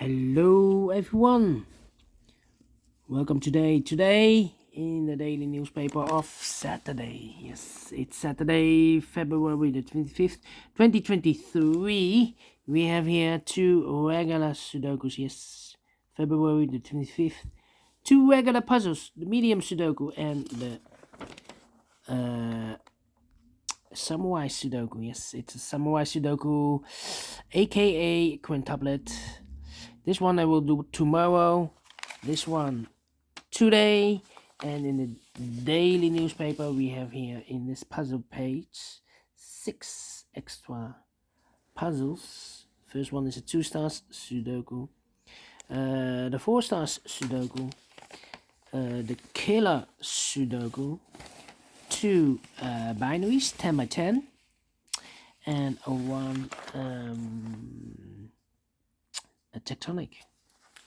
Hello everyone, welcome today in the daily newspaper of Saturday. Yes, it's Saturday, February the 25th, 2023. We have here two regular Sudokus. Yes, February the 25th. Two regular puzzles, the Medium Sudoku and the Samurai Sudoku. Yes, it's a Samurai Sudoku, aka Quintuplet. This one I will do tomorrow, this one today, and in the daily newspaper we have here in this puzzle page 6 extra puzzles. First one is a 2 stars Sudoku, the 4 stars Sudoku, the killer Sudoku, 2 binaries 10 by 10, and a tectonic.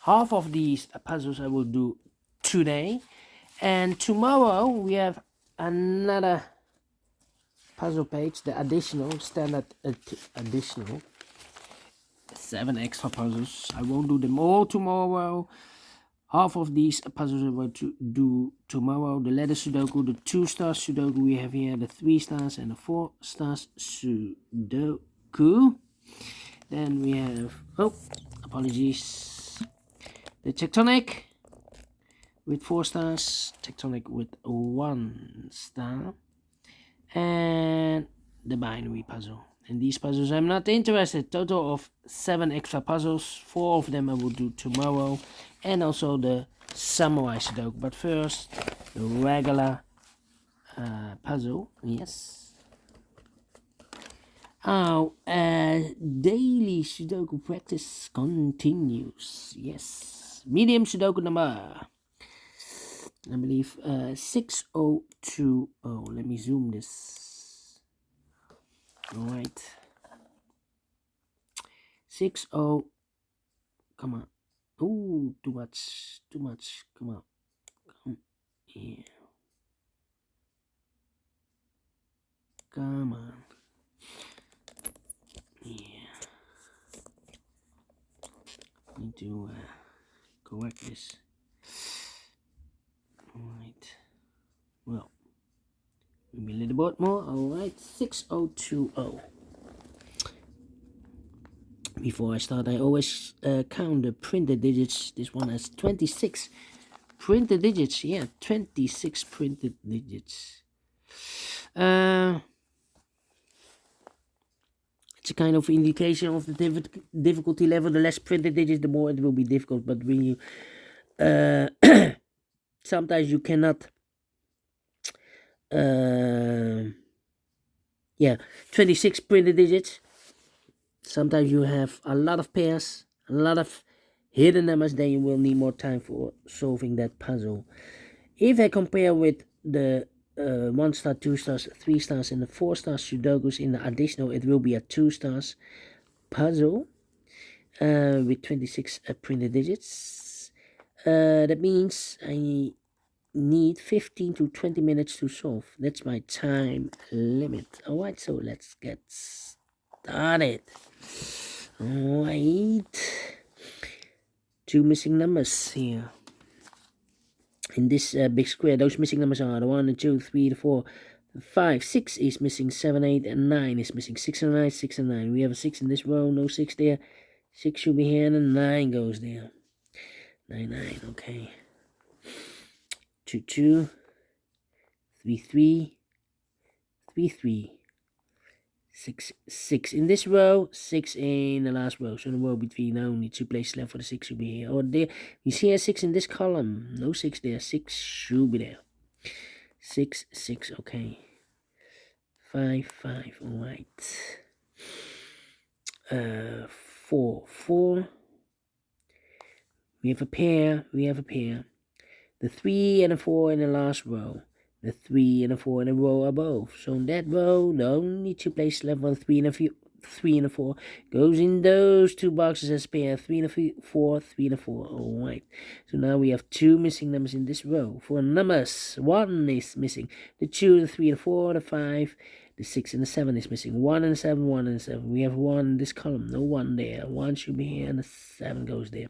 Half of these puzzles I will do today, and tomorrow we have another puzzle page, the additional standard additional 7 extra puzzles. I won't do them all tomorrow. Half of these puzzles I will do tomorrow. The letter Sudoku, the 2 stars Sudoku we have here, the 3 stars and the 4 stars Sudoku. Then we have, apologies, the tectonic with 4 stars, tectonic with 1 star, and the binary puzzle. And these puzzles I'm not interested. Total of 7 extra puzzles. 4 of them I will do tomorrow, and also the Samurai Sudoku. But first, the regular puzzle. Yes. Our daily Sudoku practice continues. Yes. Medium Sudoku number, I believe, 6020. Let me zoom this. Alright. 60. Come on. Ooh, too much. Come on. Yeah. Come on. Yeah. Need to correct this. Alright. Well, maybe a little bit more. Alright. 6020. Before I start, I always count the printed digits. This one has 26 printed digits. Yeah, 26 printed digits. It's a kind of indication of the difficulty level. The less printed digits, the more it will be difficult. But when you sometimes you cannot 26 printed digits. Sometimes you have a lot of pairs, a lot of hidden numbers, then you will need more time for solving that puzzle. If I compare with the 1 star, 2 stars, 3 stars, and the 4 stars Sudokus in the additional, it will be a 2 stars puzzle with 26 printed digits. That means I need 15 to 20 minutes to solve. That's my time limit. Alright, so let's get started. Alright. 2 missing numbers here. In this big square, those missing numbers are the 1 and 2, 3, the 4, 5, 6 is missing, 7, 8, and 9 is missing. 6 and 9, 6 and 9. We have a 6 in this row, no 6 there. 6 should be here, and a 9 goes there. 9, 9, okay. 2, 2, 3, 3, 3, 3. 6, 6 in this row, 6 in the last row. So in the row between only 2 places left for the 6 should be here. Or there, you see a 6 in this column. No 6 there. 6 should be there. 6, 6, okay. 5, 5, alright. 4, 4. We have a pair. The 3 and the 4 in the last row. The 3 and the 4 in a row above. So in that row, the only 2 places left for the 3 and the 4 goes in those 2 boxes as pair. 3 and the 4, 3 and the 4. Alright. So now we have 2 missing numbers in this row. For numbers, 1 is missing. The 2, the 3, the 4, the 5, The 6 and the 7 is missing. 1 and the 7, 1 and the 7. We have 1 in this column, no 1 there. 1 should be here and the 7 goes there.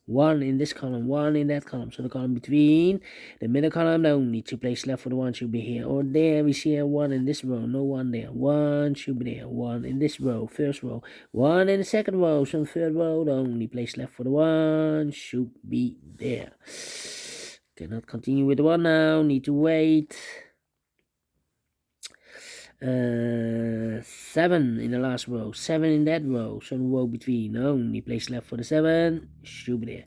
1 in this column, 1 in that column. So the column between the middle column, the only 2 places left for the 1 should be here or there. We see a 1 in this row, no 1 there. 1 should be there. 1 in this row, first row. 1 in the second row, so the third row, the only place left for the 1 should be there. Cannot continue with the 1 now, need to wait. 7 in the last row, 7 in that row, so the row between, only place left for the 7 should be there.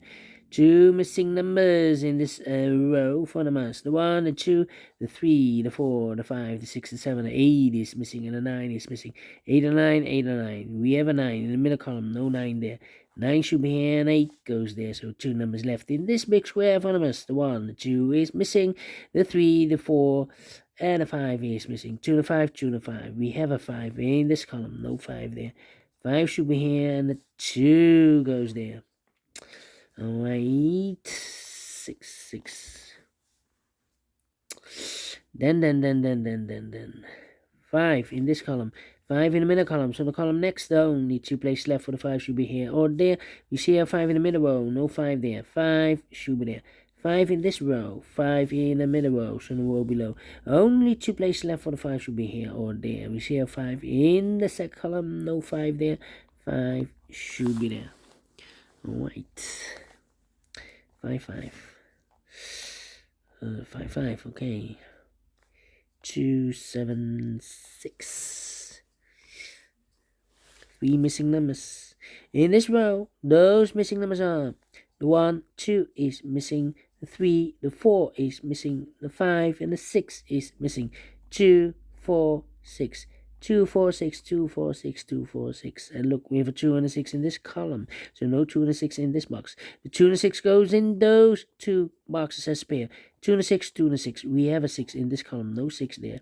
2 missing numbers in this row for the mouse. The 1, the 2, the 3, the 4, the 5, the 6, the 7, the 8 is missing, and the 9 is missing. 8 and 9, 8 and 9. We have a 9 in the middle column, no 9 there. 9 should be here and 8 goes there, so 2 numbers left in this big square for the mouse. The 1, the 2 is missing, the 3, the 4, and a 5 is missing. 2 and a 5, 2 and a 5. We have a 5 in this column, no 5 there. 5 should be here, and the 2 goes there. Alright, 6, 6. Then. 5 in this column. 5 in the middle column. So the column next, the only 2 places left for the 5 should be here or there. We see a 5 in the middle row, no 5 there. 5 should be there. 5 in this row, 5 in the middle row, so the row below. Only 2 places left for the 5 should be here or there. We see a 5 in the second column, no 5 there. 5 should be there. Alright. 5, 5, okay. 2, 7, 6. 3 missing numbers. In this row, those missing numbers are the 1, 2 is missing, the 3, the 4 is missing, the 5, and the 6 is missing. 2, 4, 6. 2, 4, 6, 2, 4, 6, 2, 4, 6. And look, we have a 2 and a 6 in this column. So no 2 and a 6 in this box. The 2 and a 6 goes in those 2 boxes as pair. 2 and a 6, 2 and a 6. We have a 6 in this column. No 6 there.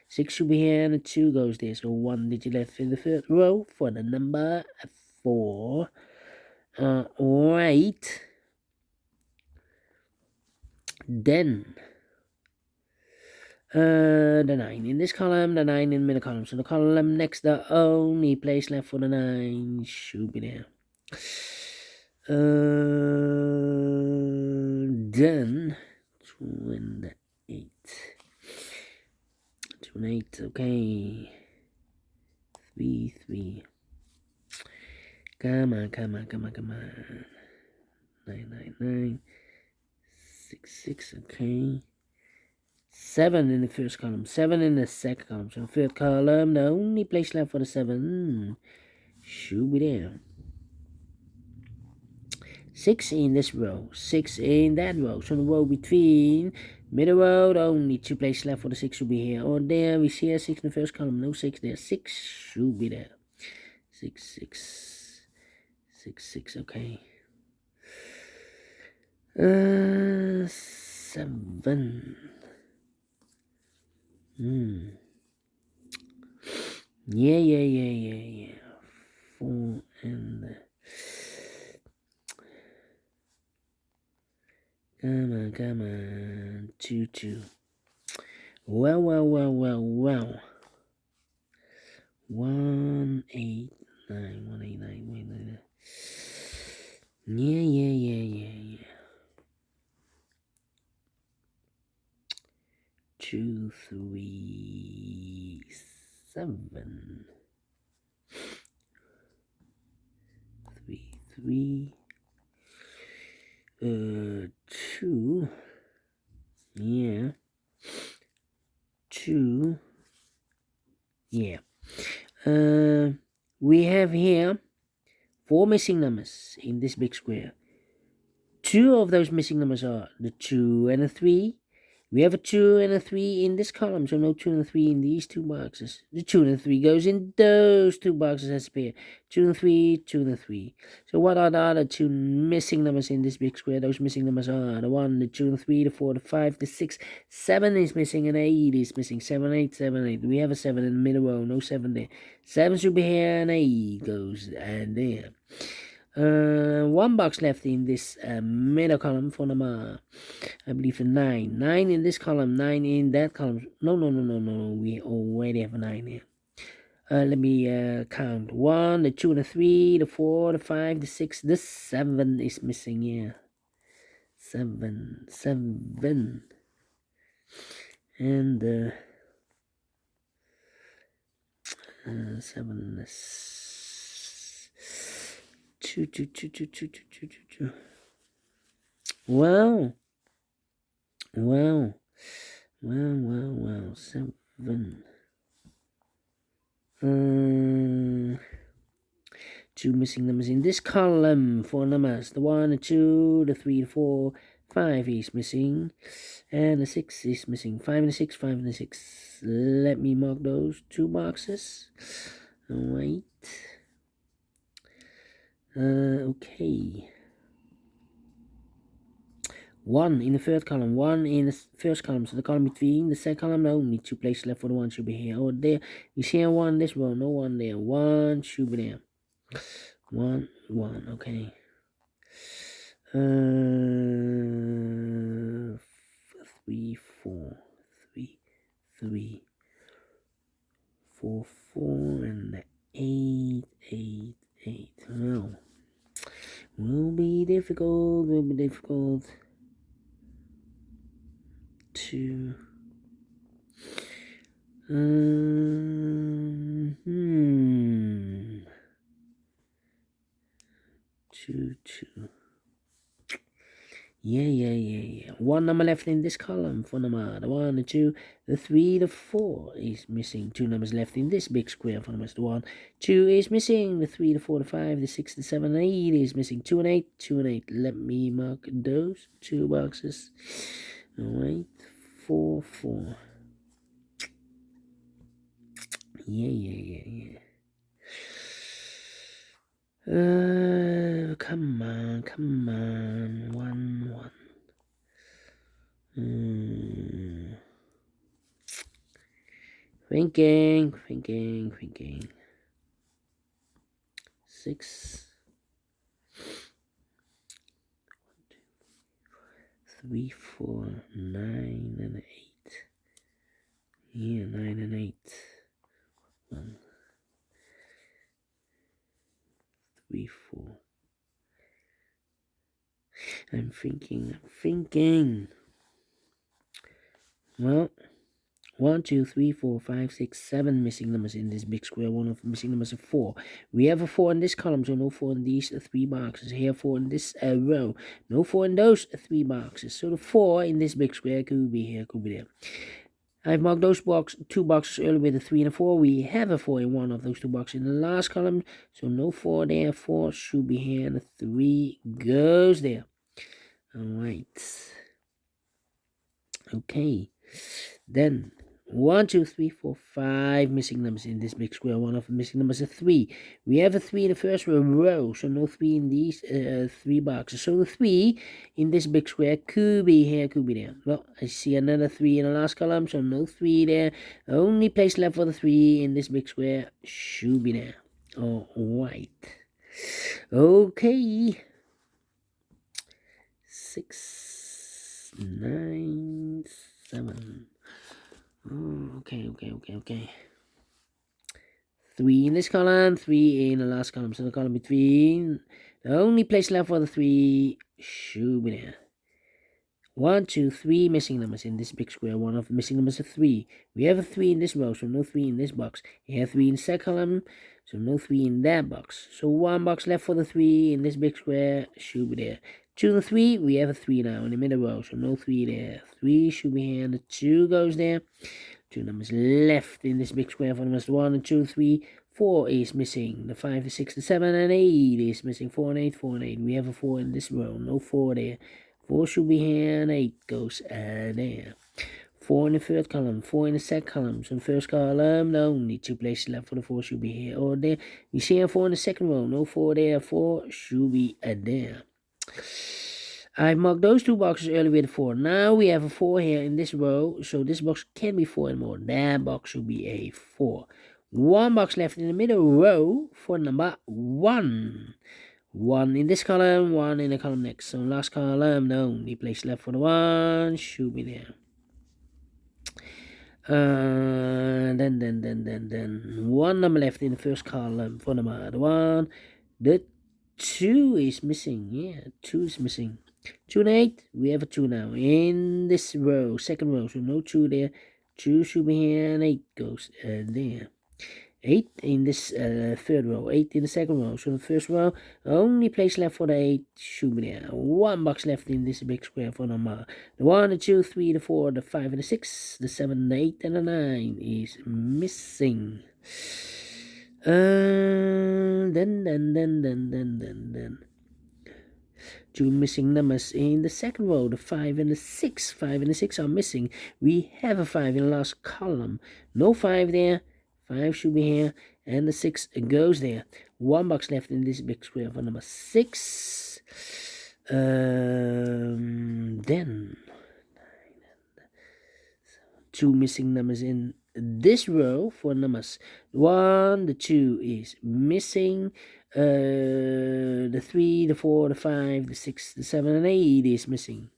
6 should be here and a 2 goes there. So 1 digit left in the third row for the number 4. Right. Then the 9 in this column, the 9 in the middle column. So the column next, the only place left for the 9 should be there. Then 28. 28, okay. 3, 3. Come on. 9, 9. 6, 6, okay. 7 in the first column, 7 in the second column. So the third column, the only place left for the 7 should be there. 6 in this row, 6 in that row. So the row between, middle row, the only 2 places left for the 6 should be here or there. We see a 6 in the first column, no 6 there. 6 should be there. 6, 6. 6, 6, okay. 7. Yeah. 4 and come on. 2, 2. Well. 1, 8, 9. 1, 8, 9. Wait. Yeah. 2, 3, 7. 3, 2. Yeah. 2. Yeah. We have here 4 missing numbers in this big square. 2 of those missing numbers are the 2 and the 3. We have a 2 and a 3 in this column, so no 2 and a 3 in these 2 boxes. The 2 and the 3 goes in those 2 boxes as a pair. 2 and 3, 2 and 3. So what are the other 2 missing numbers in this big square? Those missing numbers are the 1, the 2 and 3, the 4, the 5, the 6. 7 is missing and 8 is missing. 7, 8, 7, 8. We have a 7 in the middle row, no 7 there. 7 should be here and 8 goes and there. One box left in this middle column for number, I believe, a 9. 9 in this column, 9 in that column. No. We already have a 9 here. Let me count. 1, the 2, and the 3, the 4, the 5, the 6, the 7 is missing here. 7. And 7 is 2. Wow. 7. 2 missing numbers in this column. 4 numbers. The 1, the 2, the 3, the 4, 5 is missing. And the 6 is missing. 5 and the 6, 5 and the 6. Let me mark those 2 boxes. Alright. Okay. 1 in the third column, 1 in the first column, so the column between the second column, only 2 places left for the 1 should be here or there. You see 1 this row, no 1 there. 1 should be there. 1, okay. 3, 4, 3, 4, 4, and 8. Well, will be difficult. To 2. Yeah. 1 number left in this column for number. The 1, the 2, the 3, the 4 is missing. 2 numbers left in this big square for numbers. The 1, 2 is missing. The 3, the 4, the 5, the 6, the 7, 8 is missing. 2 and 8. Let me mark those 2 boxes. Alright. 4. Yeah. Come on. 1. Thinking. 6. 3, 4, 9, and 8. Yeah, 9 and 8. 1, 3, 4. I'm thinking. Well, 1, 2, 3, 4, 5, 6, 7 missing numbers in this big square. One of the missing numbers is 4. We have a 4 in this column, so no 4 in these 3 boxes. Here 4 in this row. No 4 in those 3 boxes. So the 4 in this big square could be here, could be there. I've marked those 2 boxes earlier with a 3 and a 4. We have a 4 in one of those 2 boxes in the last column. So no 4 there. 4 should be here, and the 3 goes there. Alright. Okay. Then 1, 2, 3, 4, 5 missing numbers in this big square. One of the missing numbers is 3. We have a 3 in the first row, so no 3 in these 3 boxes. So the 3 in this big square could be here, could be there. Well, I see another 3 in the last column, so no 3 there. Only place left for the 3 in this big square should be there. Alright. Okay. 6, 9, 7. Okay. 3 in this column, 3 in the last column. So the column between, the only place left for the 3 should be there. 1, 2, 3 missing numbers in this big square. One of the missing numbers is 3. We have a 3 in this row, so no 3 in this box. We have 3 in the second column, so no 3 in that box. So 1 box left for the 3 in this big square should be there. 2 and 3, we have a 3 now in the middle row, so no 3 there. 3 should be here, and the 2 goes there. 2 numbers left in this big square for numbers 1 and 2, 3, 4 is missing. The 5, the 6, the 7, and 8 is missing. 4 and 8. We have a 4 in this row, no 4 there. 4 should be here, and 8 goes there. 4 in the third column, 4 in the second column. So in the first column, the only 2 places left for the 4 should be here or there. We see a 4 in the second row, no 4 there. 4 should be there. I marked those 2 boxes earlier with 4. Now we have a 4 here in this row, so this box can be 4 and more. That box should be a 4. 1 box left in the middle row for number 1. 1 in this column, 1 in the column next. So last column, the only place left for the 1 should be there. Then 1 number left in the first column for number 1. The 2 is missing. Yeah, 2 is missing. 2 and 8, we have a 2 now in this row, second row, so no 2 there. 2 should be here, and 8 goes there. 8 in this third row, 8 in the second row. So the first row, only place left for the 8 should be there. 1 box left in this big square for number the 1, the 2, 3, the 4, the 5, and the 6, the 7, the 8, and the 9 is missing. Then 2 missing numbers in the second row, the 5 and the 6. 5 and the 6 are missing. We have a 5 in the last column. No 5 there. 5 should be here, and the 6 goes there. 1 box left in this big square for number 6. Then 2 missing numbers in this row for numbers 1, the 2 is missing. The 3, the 4, the 5, the 6, the 7, and 8 is missing.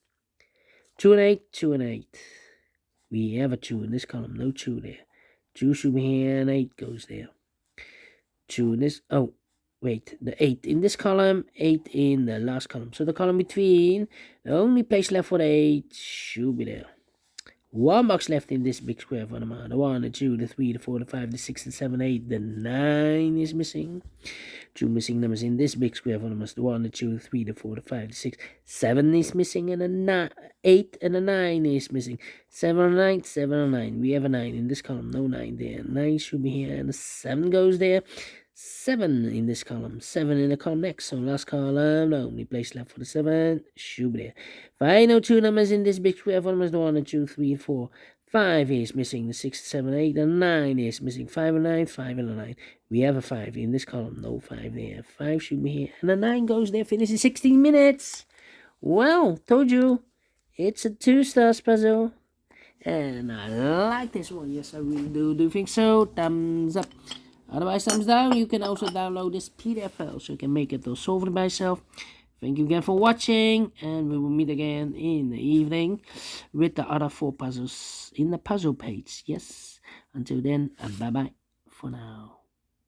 2 and 8, 2 and 8. We have a 2 in this column, no 2 there. 2 should be here, and 8 goes there. 2 in this, oh, wait, the 8 in this column, 8 in the last column. So the column between, the only place left for the 8 should be there. 1 box left in this big square for the 1, the 2, the 3, the 4, the 5, the 6, the 7, 8, the 9 is missing. 2 missing numbers in this big square for the 1, the 2, the 3, the 4, the 5, the 6, 7 is missing, and the 8 and the 9 is missing. 7 and 9, 7 and 9. We have a 9 in this column, no 9 there. 9 should be here, and the 7 goes there. 7 in this column, 7 in the column next. So last column, the only place left for the 7 should be there. Final 2 numbers in this big square for numbers 1 and 2, 3, 4. 5 is missing, the 6, 7, 8, and 9 is missing. 5 and 9, 5 and 9. We have a 5 in this column, no 5 there. 5 should be here, and the 9 goes there. Finish in 16 minutes. Well, told you, it's a 2 stars puzzle. And I like this one. Yes, I really do think so. Thumbs up. Otherwise, thumbs down. You can also download this PDF file so you can make it or solve it by yourself. Thank you again for watching, and we will meet again in the evening with the other 4 puzzles in the puzzle page. Yes, until then, bye-bye for now.